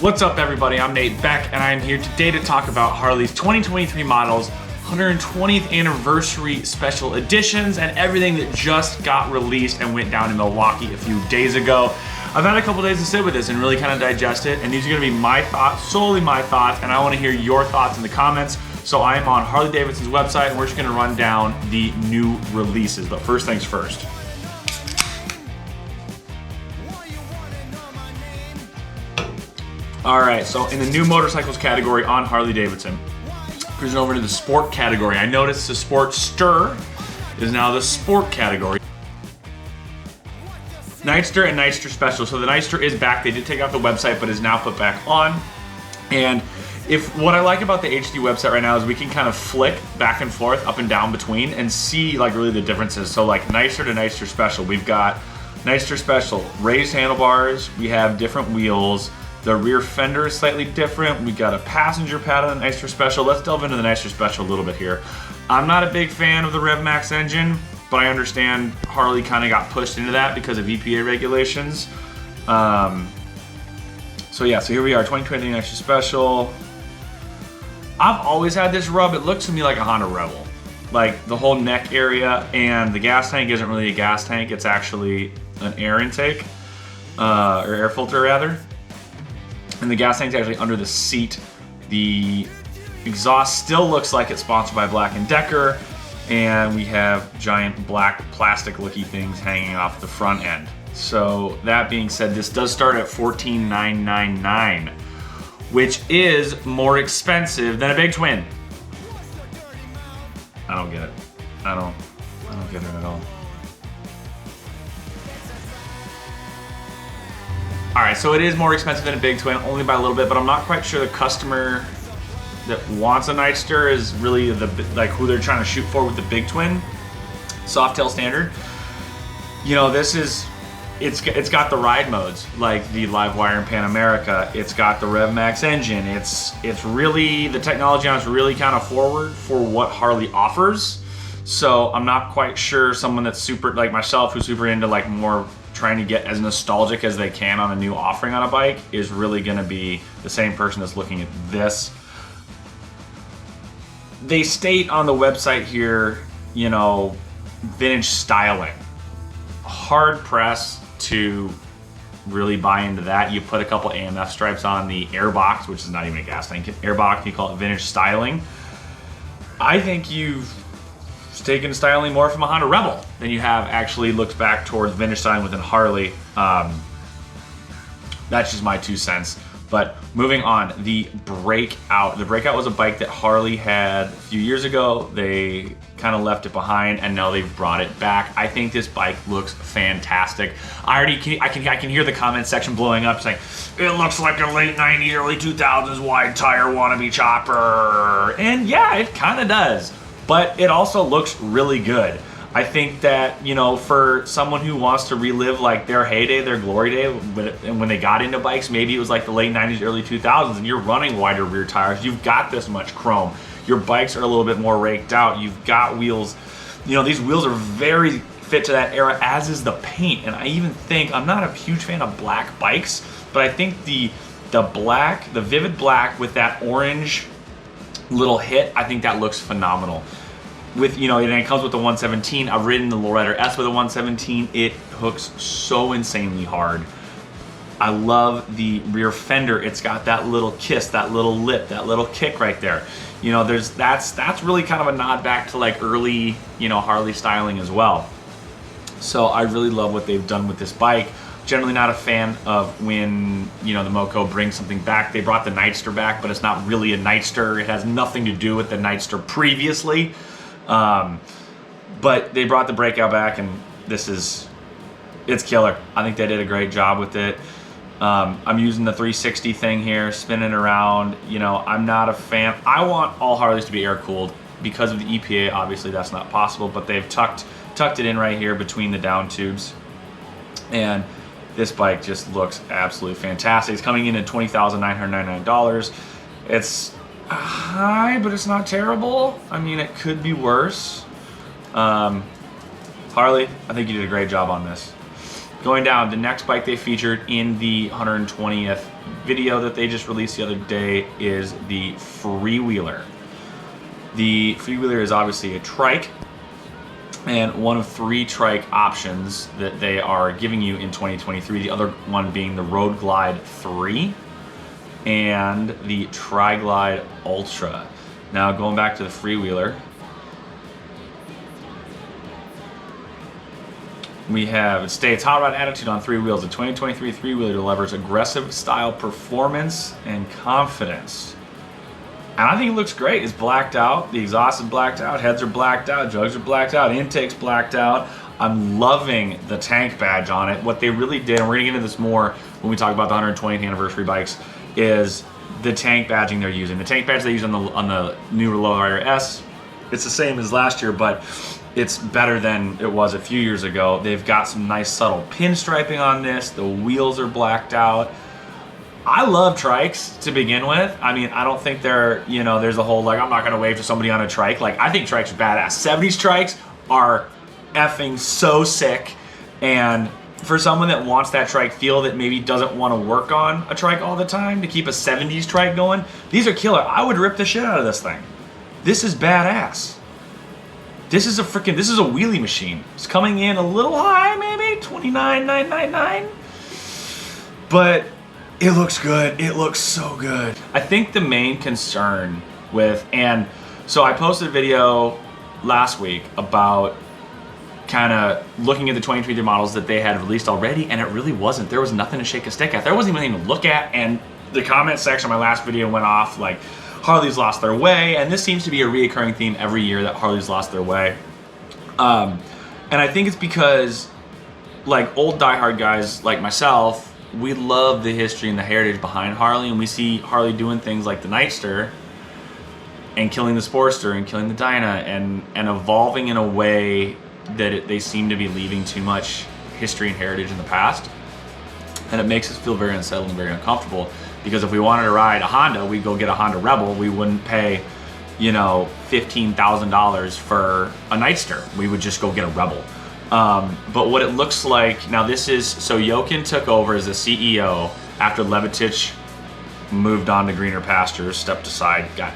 What's up everybody, I'm Nate Beck and I'm here today to talk about Harley's 2023 models, 120th anniversary special editions, and everything that just got released and went down in Milwaukee a few days ago. I've had a couple days to sit with this and really kind of digest it, and these are going to be my thoughts, solely my thoughts, and I want to hear your thoughts in the comments. So I'm on Harley Davidson's website and we're just going to run down the new releases, but first things first. All right, so in the new motorcycles category on Harley Davidson, cruising over to the sport category. I noticed the Sportster is now the sport category. Nightster and Nightster Special. So the Nightster is back. They did take off the website, but is now put back on. And what I like about the HD website right now is we can kind of flick back and forth, up and down between, and see like really the differences. So like Nightster to Nightster Special, we've got Nightster Special, raised handlebars, we have different wheels. The rear fender is slightly different. We got a passenger pad on the Nightster Special. Let's delve into the Nightster Special a little bit here. I'm not a big fan of the RevMax engine, but I understand Harley kind of got pushed into that because of EPA regulations. So here we are, 2020 Nightster Special. I've always had this rub. It looks to me like a Honda Rebel. Like the whole neck area, and the gas tank isn't really a gas tank. It's actually an air intake, or air filter rather. And the gas tank's actually under the seat. The exhaust still looks like it's sponsored by Black & Decker, and we have giant black plastic looky things hanging off the front end. So that being said, this does start at $14,999, which is more expensive than a big twin. I don't get it. I don't get it at all. All right, so it is more expensive than a big twin, only by a little bit, but I'm not quite sure the customer that wants a Nightster is really who they're trying to shoot for with the big twin. Softail standard. You know, it's got the ride modes like the Livewire and Pan America. It's got the RevMax engine. It's really, the technology on it's really kind of forward for what Harley offers. So I'm not quite sure someone that's super like myself, who's super into like more trying to get as nostalgic as they can on a new offering on a bike, is really going to be the same person that's looking at this. They state on the website here, you know, vintage styling. Hard pressed to really buy into that. You put a couple AMF stripes on the airbox, which is not even a gas tank airbox, you call it vintage styling. I think you've taken styling more from a Honda Rebel than you have actually looked back towards vintage styling within Harley. That's just my 2 cents. But moving on, the Breakout. The Breakout was a bike that Harley had a few years ago. They kind of left it behind, and now they've brought it back. I think this bike looks fantastic. I can hear the comment section blowing up saying, it looks like a late 90s, early 2000s wide tire wannabe chopper. And yeah, it kind of does. But it also looks really good. I think that, you know, for someone who wants to relive like their heyday, their glory day, when they got into bikes, maybe it was like the late 90s, early 2000s, and you're running wider rear tires, you've got this much chrome, your bikes are a little bit more raked out, you've got wheels, you know, these wheels are very fit to that era, as is the paint. And I even think, I'm not a huge fan of black bikes, but I think the black, the vivid black with that orange little hit, I think that looks phenomenal. With, you know, and it comes with the 117. I've ridden the Lowrider S with a 117. It hooks so insanely hard. I love the rear fender. It's got that little kiss, that little lip, that little kick right there. You know, that's really kind of a nod back to like early, you know, Harley styling as well. So I really love what they've done with this bike. Generally not a fan of when, you know, the MoCo brings something back. They brought the Nightster back, but it's not really a Nightster. It has nothing to do with the Nightster previously. But they brought the Breakout back, and it's killer. I think they did a great job with it. I'm using the 360 thing here, spinning around. You know, I'm not a fan. I want all Harleys to be air-cooled. Because of the EPA, obviously that's not possible, but they've tucked it in right here between the down tubes. And this bike just looks absolutely fantastic. It's coming in at $20,999. It's high, but it's not terrible. I mean, it could be worse. Harley, I think you did a great job on this. Going down, the next bike they featured in the 120th video that they just released the other day is the Freewheeler. The Freewheeler is obviously a trike, and one of 3 trike options that they are giving you in 2023. The other one being the Road Glide 3 and the Tri-Glide Ultra. Now going back to the Freewheeler, we have, it states, hot rod attitude on 3 wheels. The 2023 Freewheeler delivers aggressive style performance and confidence. And I think it looks great. It's blacked out. The exhaust is blacked out. Heads are blacked out. Jugs are blacked out. Intake's blacked out. I'm loving the tank badge on it. What they really did, and we're going to get into this more when we talk about the 120th anniversary bikes, is the tank badging they're using. The tank badge they use on the new Lowrider S, it's the same as last year, but it's better than it was a few years ago. They've got some nice subtle pinstriping on this. The wheels are blacked out. I love trikes to begin with. I mean, I don't think they're, you know, there's a whole, like, I'm not gonna wave to somebody on a trike. Like, I think trikes are badass. 70s trikes are effing so sick. And for someone that wants that trike feel that maybe doesn't want to work on a trike all the time to keep a 70s trike going, these are killer. I would rip the shit out of this thing. This is badass. This is a wheelie machine. It's coming in a little high, maybe $29,999. But it looks good. It looks so good. I think the main concern with, and so I posted a video last week about kind of looking at the 2023 models that they had released already, and it really wasn't. There was nothing to shake a stick at. There wasn't even anything to look at, and the comment section of my last video went off like, Harley's lost their way, and this seems to be a reoccurring theme every year that Harley's lost their way. And I think it's because, like, old diehard guys like myself, we love the history and the heritage behind Harley, and we see Harley doing things like the Nightster and killing the Sportster and killing the Dyna and evolving in a way that they seem to be leaving too much history and heritage in the past. And it makes us feel very unsettled and very uncomfortable, because if we wanted to ride a Honda, we'd go get a Honda Rebel. We wouldn't pay, you know, $15,000 for a Nightster. We would just go get a Rebel. But what it looks like, now this is, so Jochen took over as the CEO after Levitich moved on to greener pastures, stepped aside, got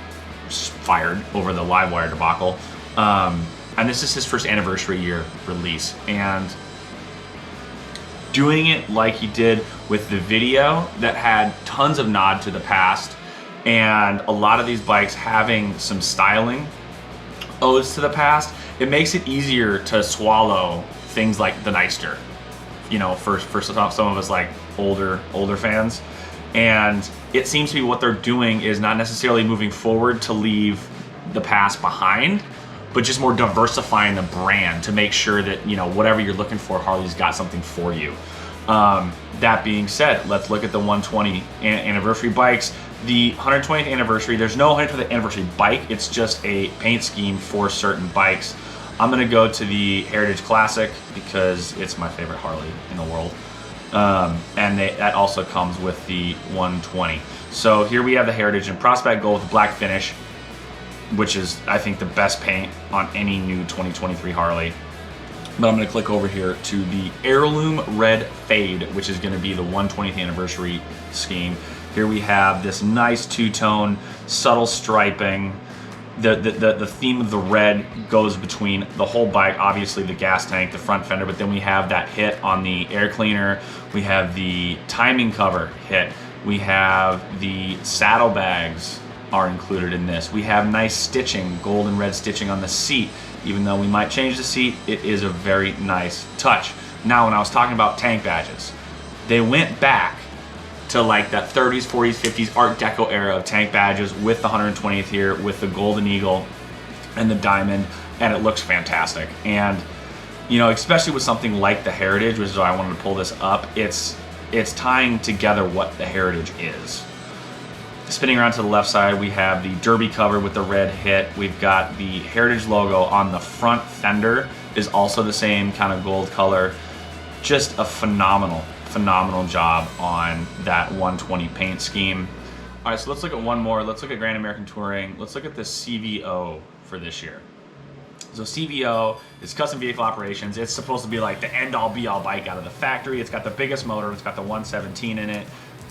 fired over the Livewire debacle. And this is his first anniversary year release. And doing it like he did with the video that had tons of nod to the past, and a lot of these bikes having some styling odes to the past, it makes it easier to swallow things like the Nightster, you know, for some of us like older fans. And it seems to be what they're doing is not necessarily moving forward to leave the past behind, but just more diversifying the brand to make sure that, you know, whatever you're looking for, Harley's got something for you. That being said, let's look at the 120 anniversary bikes. The 120th anniversary, there's no 120th anniversary bike, it's just a paint scheme for certain bikes. I'm gonna go to the Heritage Classic because it's my favorite Harley in the world. And that also comes with the 120. So here we have the Heritage in Prospect Gold with black finish, which is, I think, the best paint on any new 2023 Harley. But I'm gonna click over here to the Heirloom Red Fade, which is gonna be the 120th anniversary scheme. Here we have this nice two-tone, subtle striping. The theme of the red goes between the whole bike, obviously the gas tank, the front fender, but then we have that hit on the air cleaner. We have the timing cover hit. We have the saddlebags are included in this. We have nice stitching, gold and red stitching on the seat. Even though we might change the seat, it is a very nice touch. Now, when I was talking about tank badges, they went back to like that 30s, 40s, 50s Art Deco era of tank badges with the 120th here, with the Golden Eagle and the Diamond, and it looks fantastic. And, you know, especially with something like the Heritage, which is why I wanted to pull this up, it's tying together what the Heritage is. Spinning around to the left side, we have the Derby cover with the red hit. We've got the Heritage logo on the front fender, is also the same kind of gold color. Just a phenomenal job on that 120 paint scheme. All right, so let's look at one more. Let's look at Grand American Touring. Let's look at the CVO for this year. So CVO is custom vehicle operations. It's supposed to be like the end all be all bike out of the factory. It's got the biggest motor. It's got the 117 in it.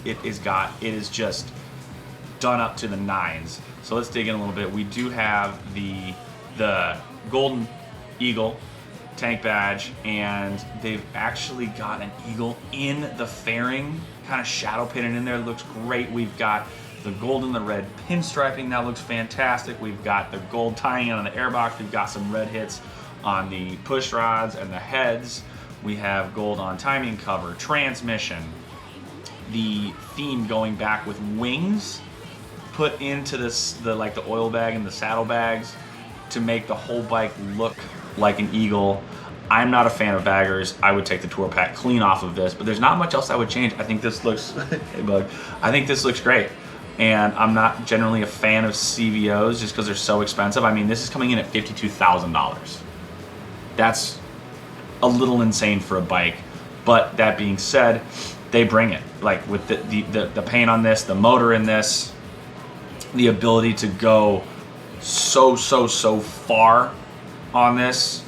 It is just done up to the nines. So let's dig in a little bit. We do have the Golden Eagle tank badge, and they've actually got an eagle in the fairing, kind of shadow pinning in there. It looks great. We've got the gold and the red pinstriping. That looks fantastic. We've got the gold tying in on the airbox. We've got some red hits on the push rods and the heads. We have gold on timing cover, transmission. The theme going back with wings put into the oil bag and the saddle bags to make the whole bike look like an eagle. I'm not a fan of baggers. I would take the tour pack clean off of this, but there's not much else I would change. I think this looks, hey bug, I think this looks great. And I'm not generally a fan of CVOs just because they're so expensive. I mean, this is coming in at $52,000. That's a little insane for a bike. But that being said, they bring it. Like with the paint on this, the motor in this, the ability to go so far on this.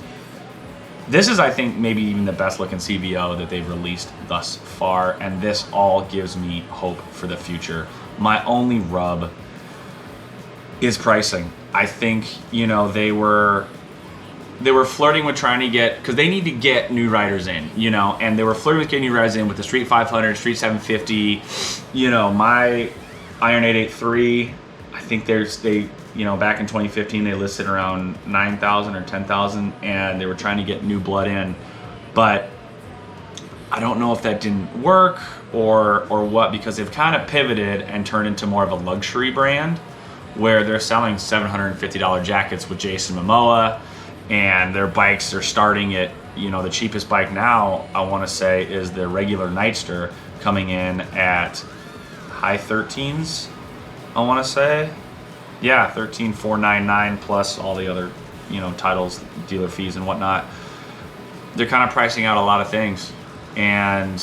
This is, I think, maybe even the best looking CVO that they've released thus far, and this all gives me hope for the future. My only rub is pricing. I think, you know, they were flirting with trying to get, because they need to get new riders in, you know, and they were flirting with getting new riders in with the Street 500, Street 750, you know, my Iron 883, I think you know, back in 2015, they listed around 9,000 or 10,000, and they were trying to get new blood in. But I don't know if that didn't work or what, because they've kind of pivoted and turned into more of a luxury brand where they're selling $750 jackets with Jason Momoa, and their bikes are starting at, you know, the cheapest bike now, I want to say, is the regular Nightster, coming in at high 13s, I want to say. Yeah, 13,499 plus all the other, you know, titles, dealer fees and whatnot. They're kind of pricing out a lot of things. And,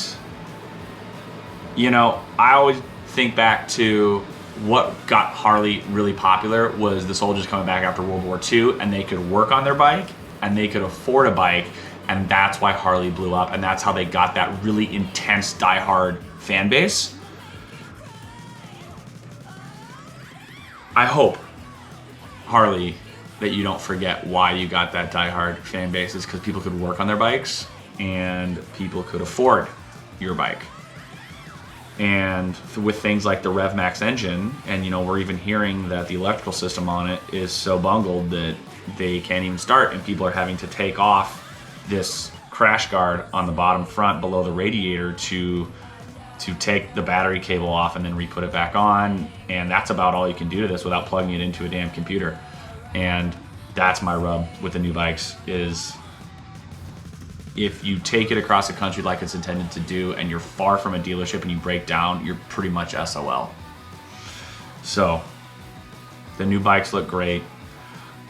you know, I always think back to what got Harley really popular was the soldiers coming back after World War II, and they could work on their bike and they could afford a bike, and that's why Harley blew up, and that's how they got that really intense, diehard fan base. I hope, Harley, that you don't forget why you got that diehard fan base, is because people could work on their bikes and people could afford your bike. And with things like the RevMax engine, and you know, we're even hearing that the electrical system on it is so bungled that they can't even start, and people are having to take off this crash guard on the bottom front below the radiator to take the battery cable off and then re-put it back on, and that's about all you can do to this without plugging it into a damn computer. And that's my rub with the new bikes, is if you take it across the country like it's intended to do and you're far from a dealership and you break down, you're pretty much SOL. So the new bikes look great.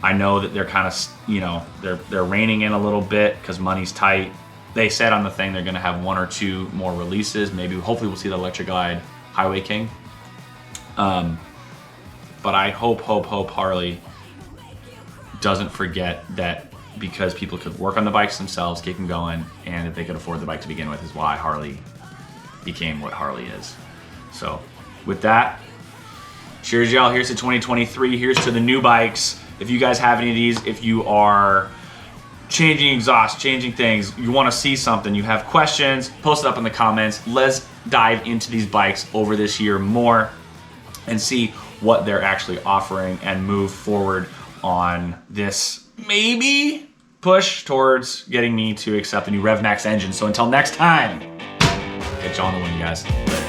I know that they're kind of, you know, they're reining in a little bit because money's tight. They said on the thing they're going to have 1 or 2 more releases. Maybe, hopefully we'll see the Electric Glide Highway King. But I hope Harley doesn't forget that because people could work on the bikes themselves, keep them going, and that they could afford the bike to begin with, is why Harley became what Harley is. So with that, cheers y'all. Here's to 2023. Here's to the new bikes. If you guys have any of these, if you are changing exhaust, changing things, you want to see something, you have questions, post it up in the comments. Let's dive into these bikes over this year more and see what they're actually offering and move forward on this maybe push towards getting me to accept the new RevMax engine. So until next time, catch y'all on the wing, guys. Later.